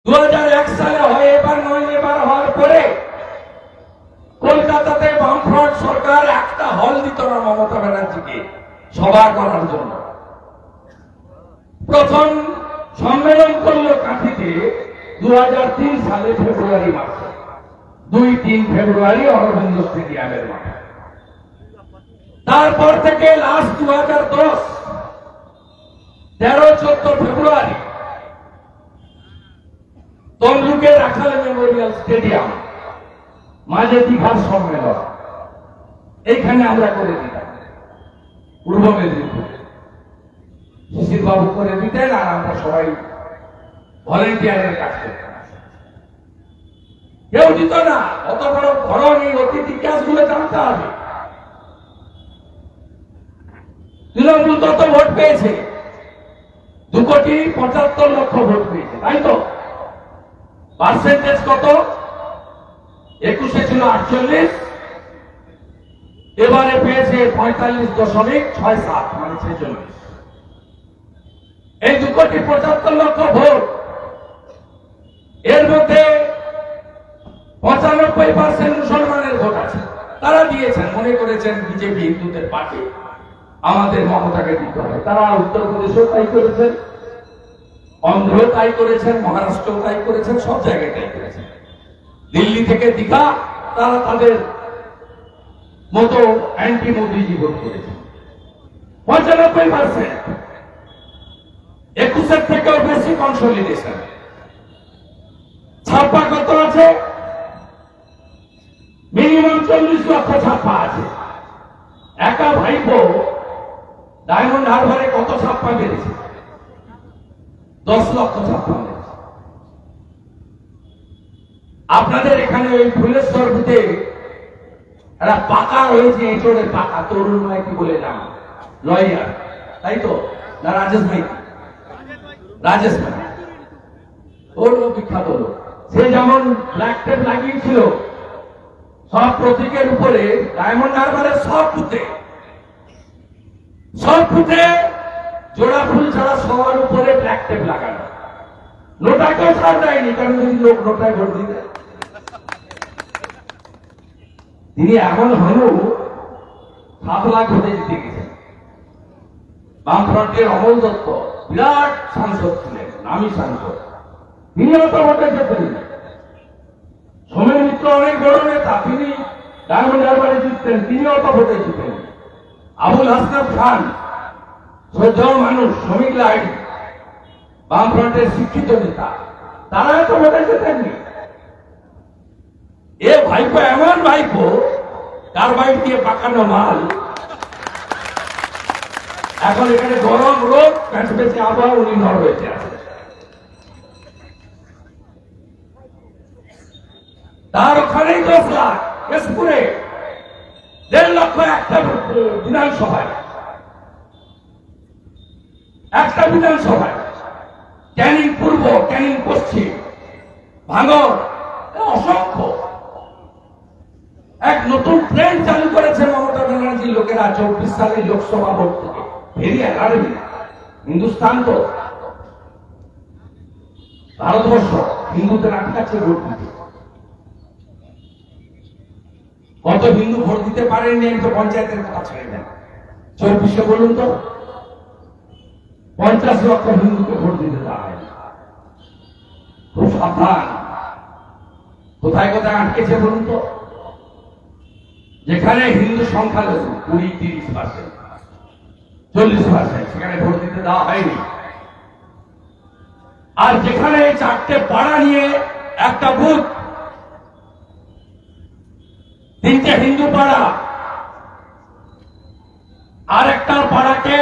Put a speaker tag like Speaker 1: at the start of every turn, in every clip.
Speaker 1: 2001 সালে হয় এবার নয়, এবার হওয়ার পরে কলকাতাতে বামফ্রন্ট সরকার একটা হল দিত না মমতা ব্যানার্জিকে সভা করার জন্য। প্রথম সম্মেলন করলো কাঁথিতে 2003 সালে ফেব্রুয়ারি মাসে, 2-3 ফেব্রুয়ারি অরবিন্দ স্টেডিয়ামের মাঠে। তারপর থেকে লাস্ট 2010 13-14 ফেব্রুয়ারি তমলুকে রাখাল মেমোরিয়াল স্টেডিয়াম, মাঝে দীঘার সম্মেলন, এইখানে আমরা করে দিতাম। পূর্ব মেদিনীপুর শিশির বাবু করে দিতেন আর আমরা সবাই ভলেন্টিয়ারের কাজ করতাম। কেউ দিত না, অত বড় ধরন এই অতীত ইতিহাসগুলো জানতে হবে। তৃণমূল কত ভোট পেয়েছে? 2,75,00,000 ভোট পেয়েছে, তাই তো? পার্সেন্টেজ কত? 21-এ ছিল 48, এবারে পেয়েছে 45.67, মানে 46। এই 2,75,00,000 ভোট, এর মধ্যে 95% মুসলমানের ভোট আছে। তারা দিয়েছেন, মনে করেছেন বিজেপি হিন্দুদের পার্টি, আমাদের মমতাকে দিতে হবে। তারা উত্তরপ্রদেশেও তাই করেছেন, অন্ধ্র তাই করেছেন, মহারাষ্ট্র তাই করেছেন, সব জায়গায় তাই করেছেন। দিল্লি থেকে দীঘা তারা তাদের মতো অ্যান্টি মোদিজি ভোট করেছেন 95%। 21-এর থেকেও বেশি কনসলিডেশন। ছাপ্পা কত আছে? মিনিমাম 40 লক্ষ ছাপ্পা আছে। একা ভাইপো ডায়মন্ড হারবারে কত ছাপ্পা বেড়েছে? 10 লক্ষ ছাপ্পা বেড়েছে। আপনাদের এখানে ওই ফুলেশ্বর বুথে একটা পাকা রয়েছে, এঁচড়ের পাকা, তরুণ মাইতি বলে নাম, লয়ার, তাই তো? না রাজেশ মাইতি? রাজেশ মাইতি ওর বিখ্যাত লোক। সে যেমন ব্ল্যাক টেপ লাগিয়েছিল সব প্রতীকের উপরে, ডায়মন্ড হারবারের সব বুথে জোড়া ফুল ছাড়া সবার উপরে ব্ল্যাক টেপ লাগানো। নোটাকেও ছাড় দেয়নি, কারণ যদি লোক নোটায় ভোট দিতে। তিনি এমন হলেও 7 লাখ ভোটে জিতে গেছেন। বামফ্রন্টের অমল দত্ত বিরাট সাংসদ ছিলেন, নামী সাংসদ, তিনি অত ভোটে যেতেন। সোমেন মিত্র অনেক বড় নেতা, তিনি ডায়মন্ড হারবারে জিততেন, তিনি অত ভোটে জিতেন। আবুল হাসনাত খান শ্রদ্ধেয় মানুষ, শ্রমিক লাইন, বামফ্রন্টের শিক্ষিত নেতা, তারা এত ভোটে যেতেননি। এ ভাইপো এমন ভাইপো, কার্বাইড দিয়ে পাকানো মাল। এখন এখানে গরম রোদ, প্যাঁচপেঁচে আবহাওয়া, উনি নরওয়েতে আছে। তার ওখানেই 10 লাখ, কেশপুরে 1.5 লক্ষ একটা বিধানসভায়, একটা বিধানসভায়, ক্যানিং পূর্ব, ক্যানিং পশ্চিম, ভাঙর, অসংখ্য। এক নতুন ট্রেন্ড চালু করেছে মমতা ব্যানার্জির লোকেরা 24 সালে লোকসভা ভোট থেকে। Very alarming. হিন্দুস্তান তো ভারতবর্ষ, হিন্দুদের আটকাচ্ছে ভোট দিতে। কত হিন্দু ভোট দিতে পারেননি আমি তো পঞ্চায়েতের কথা ছেড়ে দেন। 24-এ বলুন তো, 50 লক্ষ হিন্দুকে ভোট দিতে দেওয়া হয়নি। খুব সাবধান। কোথায় কোথায় আটকেছে বলুন তো? যেখানে হিন্দু সংখ্যালঘু 20-30%, 40%, সেখানে ভোট দিতে দেওয়া হয়নি। আর যেখানে 4টে পাড়া নিয়ে একটা বুথ, 3টে হিন্দু পাড়া, আর একটা পাড়াকে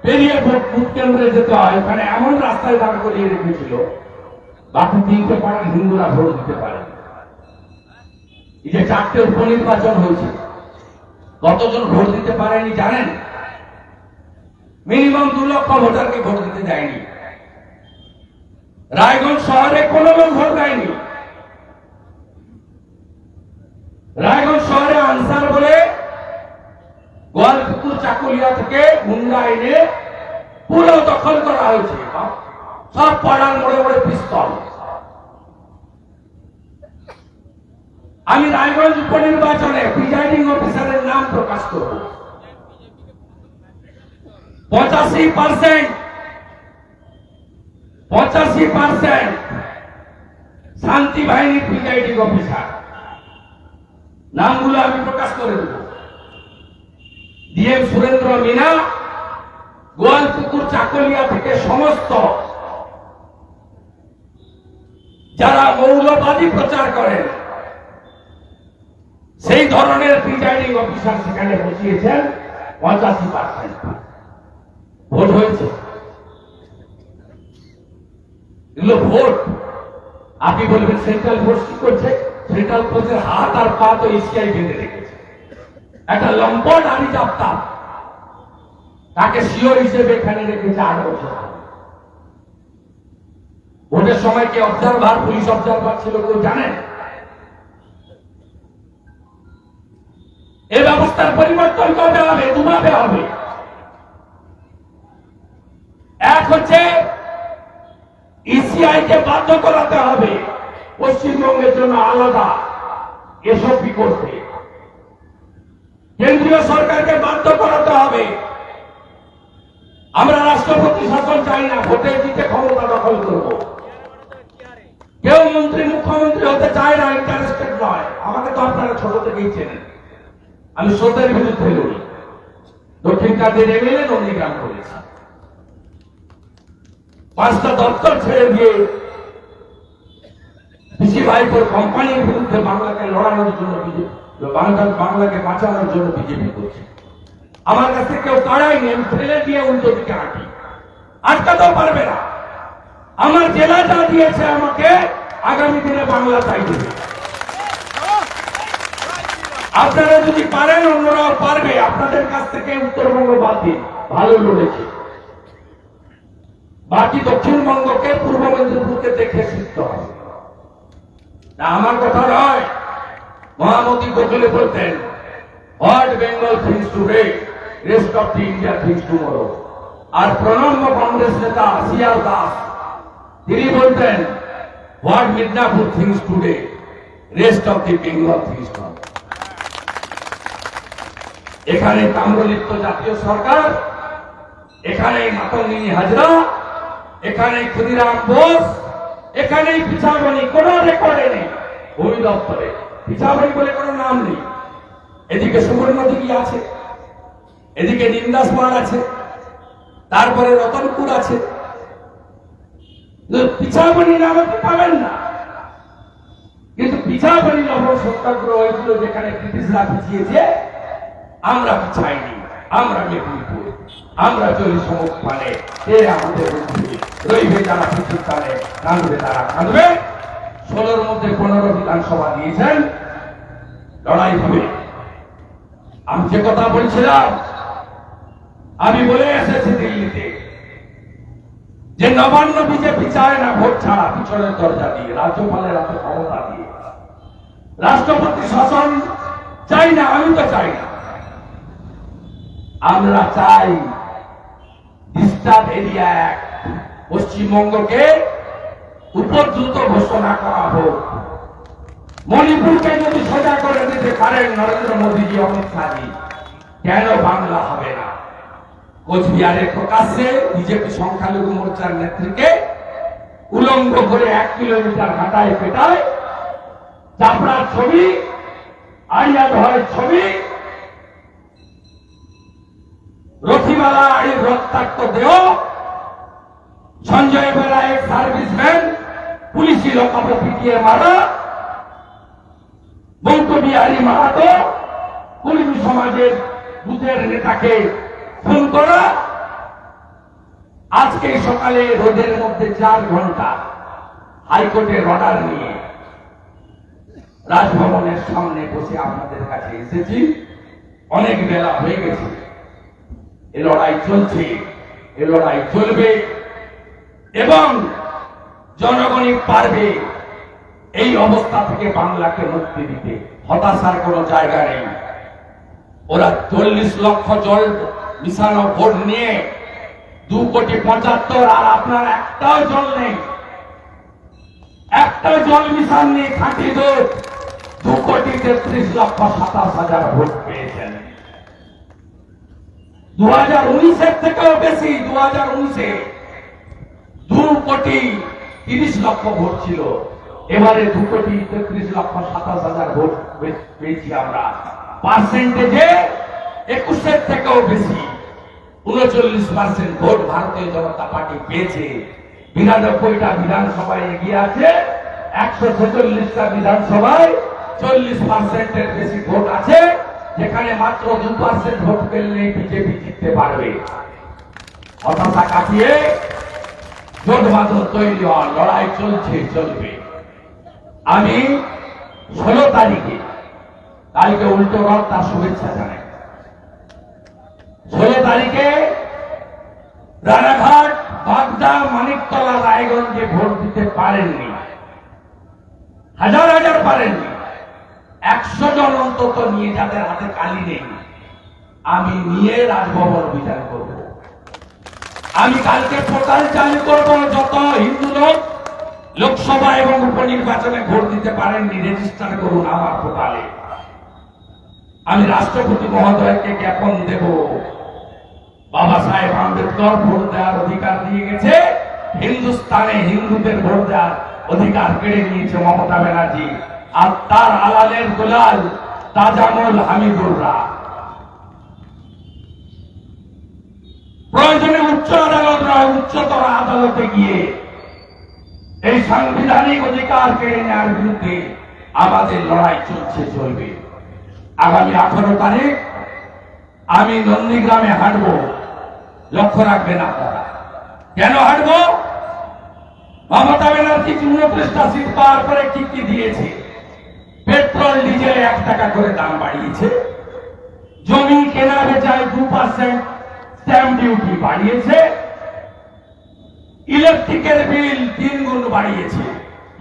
Speaker 1: পেরিয়ে ভোট কেন্দ্রে যেতে হয়, ওখানে এমন রাস্তায় দাঁড় করিয়ে রেখেছিল বাকি 3টে পাড়ার হিন্দুরা ভোট দিতে পারে। এই যে 4টে উপনির্বাচন হয়েছে, কতজন ভোট দিতে পারেনি জানেন? মিনিমাম 2 লক্ষ ভোটারকে ভোট দিতে দেয়নি। রায়গঞ্জ শহরে কোনো লোক ভোট দেয়নি। রায়গঞ্জ শহরে আনসার বলে গোয়ালপুকুর চাকুলিয়া থেকে গুন্ডা এনে পুরো দখল করা হয়েছে। সব পাড়ার মোড়ে মোড়ে পিস্তল, আমি রায়গঞ্জ উপনির্বাচনে প্রিজাইডিং অফিসারের নাম প্রকাশ করব। 85% শান্তি বাহিনীর প্রিজাইডিং অফিসার, নামগুলো আমি প্রকাশ করে দেব। ডিএম সুরেন্দ্র মিনা, গোয়ালপুকুর চাকলিয়া থেকে সমস্ত যারা মৌলবাদী প্রচার করেন সেই ধরনের প্রিজাইডিং অফিসার সেখানে বসিয়েছেন। 85% ভোট হয়েছে। এগুলো ভোট। আপনি বলবেন সেন্ট্রাল ফোর্স কি করছে? সেন্ট্রাল ফোর্সের হাত আর পা তো এশিয়ায় বেঁধে রেখেছে। একটা লম্পট আরি জাপ্তা তাকে সিও হিসেবে এখানে রেখেছে 8 বছর। ভোটের সময় কে অবজারভার, পুলিশ অবজারভার ছিল কেউ জানেন? এই ব্যবস্থার পরিবর্তন কবে হবে? দুভাবে হবে। এক হচ্ছে ইসিআই কে বাধ্য করাতে হবে পশ্চিমবঙ্গের জন্য আলাদা এসপি করতে। কেন্দ্রীয় সরকারকে বাধ্য করাতে হবে। আমরা রাষ্ট্রপতি শাসন চাই না, ভোটে জিতে ক্ষমতা দখল করব। কেউ মন্ত্রী মুখ্যমন্ত্রী হতে চায় না, ইন্টারেস্টেড নয়। আমাকে তো আপনারা ছোট থেকেই চেনেন। আমি স্রোতের বিরুদ্ধে লড়ি। দক্ষিণ কান্দির এমএলএ নন্দীগ্রাম করেছি। 5টা দপ্তর ছেড়ে দিয়ে পিসি ভাইপোর কোম্পানির বিরুদ্ধে বাংলাকে লড়ানোর জন্য বাংলাকে বাঁচানোর জন্য বিজেপি করছে। আমার কাছে কেউ কাড়াইনি, আমি ফেলে দিয়ে উল্টো দিকে হাঁটি। আটকাতেও পারবে না। আমার জেলা যা দিয়েছে আমাকে, আগামী দিনে বাংলা চাই দেবে। আপনারা যদি পারেন, অন্যরাও পারবে। আপনাদের কাছ থেকে উত্তরবঙ্গ বাদ দিন, ভালো লড়েছে। বাকি দক্ষিণবঙ্গকে, পূর্ব মেদিনীপুরকে দেখে শিখতে হবে। আমার কথা নয়। মহামতি গোখলে বলতেন, what Bengal thinks today, rest of the India thinks tomorrow. আর প্রণম্য কংগ্রেস নেতা সিআর দাস তিনি বলতেন, what Midnapore thinks today, rest of the Bengal thinks tomorrow. এখানে তাম্রলিপ্ত জাতীয় সরকার, এখানে মাতঙ্গিনী হাজরা, এখানে ক্ষুদিরাম বোস, এখানেই পিছাবনি, কোন রেকর্ডে নেই। ভূমি দপ্তরে পিছাবনি বলে কোন নাম নেই। এদিকে সুবর্ণ দিঘি আছে, এদিকে নিন্দাস মাঠ আছে, তারপরে রতনপুর আছে। পিছাবনি নামে পাবেন না। কিন্তু পিছাবনি লবণ সত্যাগ্রহ হয়েছিল যেখানে ব্রিটিশরা পিছিয়েছে, আমরা পিছাইনি। আমরা মেদিনীপুর, আমরা চলি সমুখ মানে আমাদের রইবে যারা পিছুর তালে, কাঁদবে তারা কাঁদবে। 16-র মধ্যে 15 বিধানসভা দিয়েছেন, লড়াই হবে। আমি যে কথা বলছিলাম, আমি বলে এসেছি দিল্লিতে যে নবান্ন বিজেপি চায় না ভোট ছাড়া, পিছনের দরজা দিয়ে, রাজ্যপালের হাতে ক্ষমতা দিয়ে। রাষ্ট্রপতি শাসন চাই না, আমি তো চাই না। আমরা চাই ডিস্টার্ব এরিয়া অ্যাক্ট, পশ্চিমবঙ্গকে উপদ্রুত ঘোষণা করা হোক। মণিপুরকে যদি সোজা করে দিতে পারেন নরেন্দ্র মোদীজি, অমিত শাহজি, কেন বাংলা হবে না? কোচবিহারে প্রকাশ্যে বিজেপি সংখ্যালঘু মোর্চার নেত্রীকে উলঙ্গ করে 1 কিলোমিটার হাঁটায় পেটায়, চাপড়ার ছবি, আড়িয়াদহের ছবি, রথিমালা আড়ির রক্তাক্ত দেহ, সঞ্জয় বেলা এক সার্ভিসম্যান পুলিশি লোকাপে পিটিয়ে মারা, বৌদ্ধ বিহারী মাহাতো কর্মী সমাজের বুথের নেতাকে খুন করা। আজকে সকালে রোদের মধ্যে 4 ঘন্টা হাইকোর্টের অর্ডার নিয়ে রাজভবনের সামনে বসে আপনাদের কাছে এসেছি। অনেক বেলা হয়ে গেছে। এ লড়াই চলছে, এ লড়াই চলবে এবং জনগণই পারবে এই অবস্থা থেকে বাংলাকে মুক্তি দিতে। হতাশার কোনো জায়গা নেই। ওরা 40 লক্ষ জল মিশানো ভোট নিয়ে 2,75,00,000, আর আপনার একটাও জল নেই। একটা জল মিশান নেই, খাঁটি দুধ 2,33,27,000 ভোট পেয়েছেন। 2019-এর থেকেও বেশি। 2019-এ 2,30,00,000 ভোট ছিল, এবারে 2,33,27,000 ভোট পেয়েছি আমরা। পার্সেন্টেজে 21-এর থেকেও বেশি, 39% ভোট ভারতীয় জনতা পার্টি পেয়েছে। 92টা বিধানসভায় এগিয়ে আছে, 146টা বিধানসভায় 40%-এর বেশি ভোট আছে, যেখানে মাত্র 2% ভোট পেলে বিজেপি জিততে পারবে। হতাশা কাটিয়ে জোট বাঁধন তৈরি হওয়ার লড়াই চলছে, চলবে। আমি 16 তারিখে, কালকে উল্টো রথ, তার শুভেচ্ছা জানাই। 16 তারিখে রানাঘাট, বাগদা, মানিকতলা, রায়গঞ্জে ভোট দিতে পারেননি, হাজার হাজার পারেননি। 100 জন অন্তত নিয়ে, যাদের হাতে কালি নেই, আমি নিয়ে রাজভবন অভিযান করব। আমি কালকে পোর্টাল চালু করব। যত হিন্দু লোক লোকসভা এবং উপনির্বাচনে ভোট দিতে পারেননি, রেজিস্টার করুন আমার পোর্টালে। আমি রাষ্ট্রপতি মহোদয়কে জ্ঞাপন দেব। বাবা সাহেব আম্বেদকর ভোট দেওয়ার অধিকার দিয়ে গেছে, হিন্দুস্তানে হিন্দুদের ভোট দেওয়ার অধিকার কেড়ে নিয়েছে মমতা ব্যানার্জি আর তার আলালের দুলাল তাজামুল হামিদুররা। প্রয়োজনে উচ্চ আদালত নয়, উচ্চতর আদালতে গিয়ে এই সাংবিধানিক অধিকার কেড়ে নেওয়ার বিরুদ্ধে আমাদের লড়াই চলছে, চলবে। আগামী 18 তারিখ আমি নন্দীগ্রামে হাঁটবো, লক্ষ্য রাখবেন আপনারা। কেন হাঁটবো? মমতা ব্যানার্জি 29টা সিট পাওয়ার পরে কি কি দিয়েছে? পেট্রোল ডিজেলে 1 টাকা করে দাম বাড়িয়েছে, জমি কেনা বেচায় 2% স্ট্যাম্প ডিউটি বাড়িয়েছে, ইলেকট্রিকের বিল 3 গুণ বাড়িয়েছে।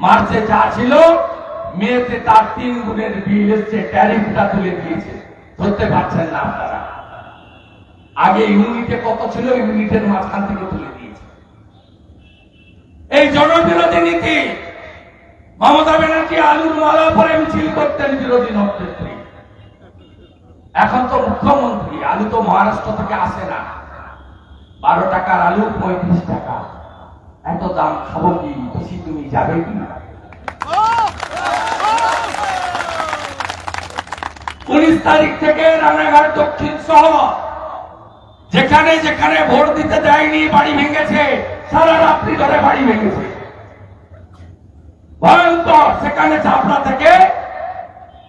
Speaker 1: মার্চে যা ছিল মেয়েতে তার 3 গুণের বিল এসছে, ট্যারিফটা তুলে দিয়েছে। ধরতে পারছেন না আপনারা? আগে ইউনিটে কত ছিল, ইউনিটের মাঝখান থেকে তুলে দিয়েছে। এই জনবিরোধী নীতি। মমতা ব্যানার্জি আলুর মালা পরে মিছিল করতেন বিরোধী নেত্রী, এখন তো মুখ্যমন্ত্রী। আলু তো মহারাষ্ট্র থেকে আসে না। 12 টাকার আলু 35 টাকা, এত দাম খাবো কি? বেশি তুমি যাবে কি না? 19 তারিখ থেকে রানাঘাট দক্ষিণ সহ যেখানে যেখানে ভোট দিতে দেয়নি, বাড়ি ভেঙেছে, সারা রাত্রি ধরে বাড়ি ভেঙেছে, ভয়ঙ্কর। সেখানে চাপড়া থেকে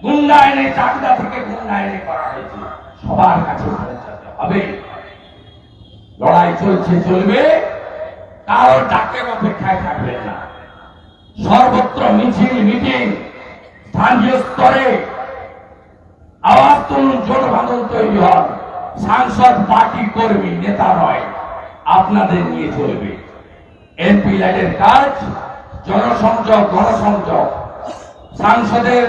Speaker 1: গুন্ডা এনে, চাকদা থেকে গুন্ডা এনে করা হয়েছে। সবার কাছে হবে। লড়াই চলছে, চলবে। কারো ডাকের অপেক্ষায় থাকবেন না। সর্বত্র মিছিল, মিটিং, স্থানীয় স্তরে আওয়াজ তুলুন, জোট বাঁধন তৈরি হন। সাংসদ পার্টি কর্মী, নেতা নয়, আপনাদের নিয়ে চলবে। এমপি ল্যাডের কাজ জনসংযোগ, গণসংযোগ। সাংসদের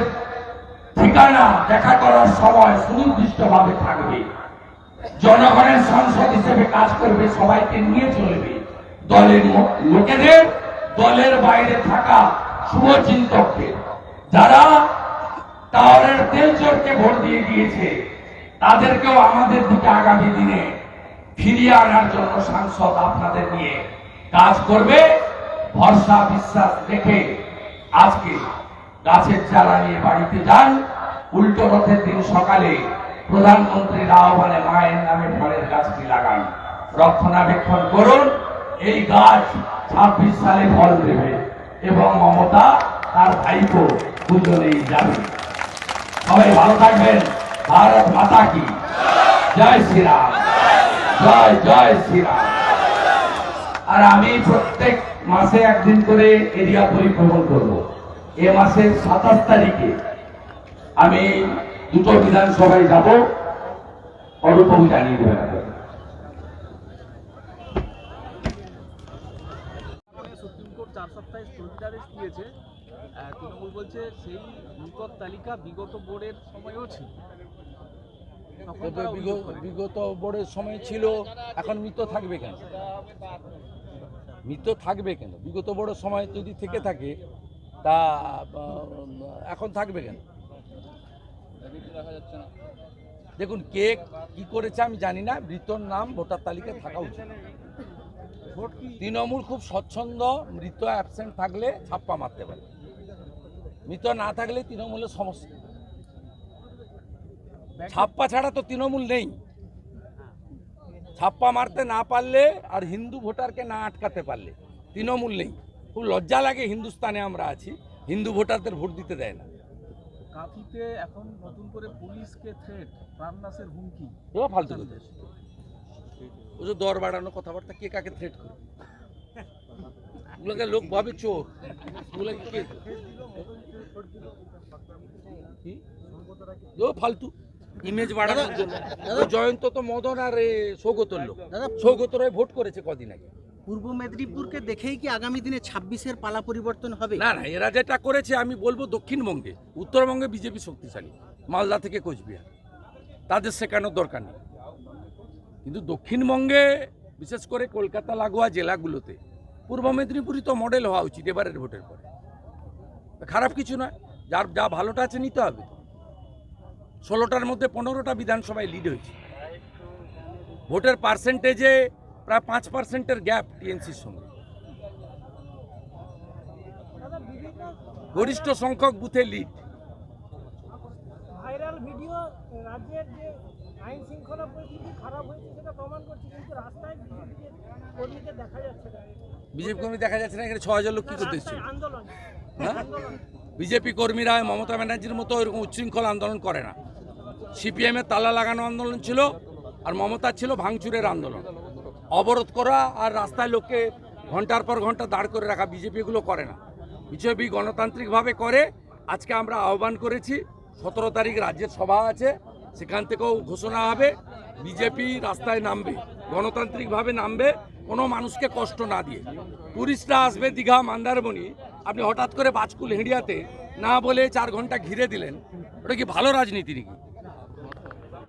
Speaker 1: ঠিকানা দেখা করার সময় সুনির্দিষ্টভাবে থাকবে। জনগণের সংসদ হিসেবে কাজ করবে, সবাইকে নিয়ে চলবে। দলের লোকেদের, দলের বাইরে থাকা শুভচিন্তকদের, যারা টাওয়ারের তেল চোরকে ভোট দিয়ে দিয়েছে, তাদেরকেও আমাদের দিকে আগামী দিনে ফিরিয়ে আনার জন্য সাংসদ আপনাদের নিয়ে কাজ করবে। ভরসা, বিশ্বাস রেখে আজকে গাছের চারা নিয়ে বাড়িতে যান। উল্টো রথের দিন সকালে প্রধানমন্ত্রীর আহ্বানে মায়ের নামে ফলের গাছটি লাগান, রক্ষণাবেক্ষণ করুন। এই গাছ 26 সালে ফল দেবে এবং মমতা তার ভাইপো দুজনেই যাবে। সবাই ভালো থাকবেন। ভারত মাতা কি জয় শ্রীরাম, জয় জয় শ্রীরাম। আর আমি প্রত্যেক মাসে একদিন করে এরিয়া পরিভ্রমণ করব। এ মাসের 27 তারিখে আমি 2টো বিধানসভায় যাব, অরূপম জানিয়ে দেবেন।
Speaker 2: সুপ্রিম কোর্ট 4 সপ্তাহে স্থগিতাদেশ দিয়েছে। তৃণমূল বলছে সেই নিকট তালিকা বিগত বোর্ডের সময়ও ছিল।
Speaker 3: বিগত বোর্ডের সময় ছিল, এখন মৃত থাকবে কেন? মৃত থাকবে কেন? বিগত বোর্ডের সময় যদি থেকে থাকে তা এখন থাকবে কেন? দেখুন কে কি করেছে আমি জানি না, মৃতর নাম ভোটার তালিকায় থাকা উচিত। তৃণমূল খুব স্বচ্ছন্দ, মৃত অ্যাবসেন্ট থাকলে ছাপ্পা মারতে পারে, মৃত না থাকলে তৃণমূলের সমস্যা। ছাপ্পা ছাড়া তো তৃণমূল নেই। ছাপ্পা মারতে না পারলে আর হিন্দু ভোটারকে না আটকাতে পারলে তৃণমূল নেই। খুব লজ্জা লাগে, হিন্দুস্তানে আমরা আছি, হিন্দু ভোটারদের ভোট দিতে দেয় না।
Speaker 2: কাঁথিতে এখন নতুন করে পুলিশকে থ্রেট, প্রাণনাশের হুমকি।
Speaker 3: এবার ফালতু কথা, ও যে দর বাড়ানো কথাবার্তা, কে কাকে থ্রেট করে? ওগুলোকে লোক ভাবে চোর, ওগুলোকে কে কি? ও ফালতু ইমেজ বাড়ানোর জন্য। ওই জয়ন্ত তো মদন আর সৌগতর লোক, সৌগত রায় ভোট করেছে কদিন আগে।
Speaker 4: পূর্ব মেদিনীপুরকে দেখেই কি আগামী দিনে 26-এর পালা পরিবর্তন হবে?
Speaker 3: না না, এরা যেটা করেছে আমি বলবো দক্ষিণবঙ্গে, উত্তরবঙ্গে বিজেপি শক্তিশালী, মালদা থেকে কোচবিহার, তাদের শেখানোর দরকার নেই। কিন্তু দক্ষিণবঙ্গে বিশেষ করে কলকাতা লাগোয়া জেলাগুলোতে পূর্ব মেদিনীপুরই তো মডেল হওয়া উচিত এবারের ভোটের পরে। খারাপ কিছু নয়, যার যা ভালোটা আছে নিতে হবে। 16টার মধ্যে 15টা বিধানসভায় লিড হয়েছে, ভোটের পার্সেন্টেজে প্রায় 5%-এর গ্যাপ টিএমসির সঙ্গে। গরিষ্ঠ সংখ্যক বুথে লিড।
Speaker 5: ভাইরাল ভিডিও রাজ্যের যে আইন শৃঙ্খলা পরিস্থিতি খারাপ হয়েছে সেটা প্রমাণ করছে, কিন্তু রাস্তায় কর্মীকে দেখা যাচ্ছে না।
Speaker 3: বিজেপি কর্মী দেখা যাচ্ছে না, এখানে 6000 লোক কি করতে এসেছিল?
Speaker 5: আন্দোলন
Speaker 3: হ্যাঁ, বিজেপি কর্মীরা মমতা ব্যানার্জির মতো এরকম উচ্ছৃঙ্খল আন্দোলন করে না। সিপিএমের তালা লাগানো আন্দোলন ছিল, আর মমতার ছিল ভাঙচুরের আন্দোলন, অবরোধ করা আর রাস্তায় লোককে ঘন্টার পর ঘন্টা দাঁড় করে রাখা। বিজেপি এগুলো করে না, বিজেপি গণতান্ত্রিকভাবে করে। আজকে আমরা আহ্বান করেছি, 17 তারিখ রাজ্যের সভা আছে, সেখান থেকেও ঘোষণা হবে বিজেপি রাস্তায় নামবে, গণতান্ত্রিকভাবে নামবে, কোনো মানুষকে কষ্ট না দিয়ে। টুরিস্টরা আসবে দীঘা, মন্দারমণি, আপনি হঠাৎ করে বাজকুল হেঁড়িয়াতে না বলে 4 ঘন্টা ঘিরে দিলেন, ওটা কি ভালো রাজনীতি নাকি?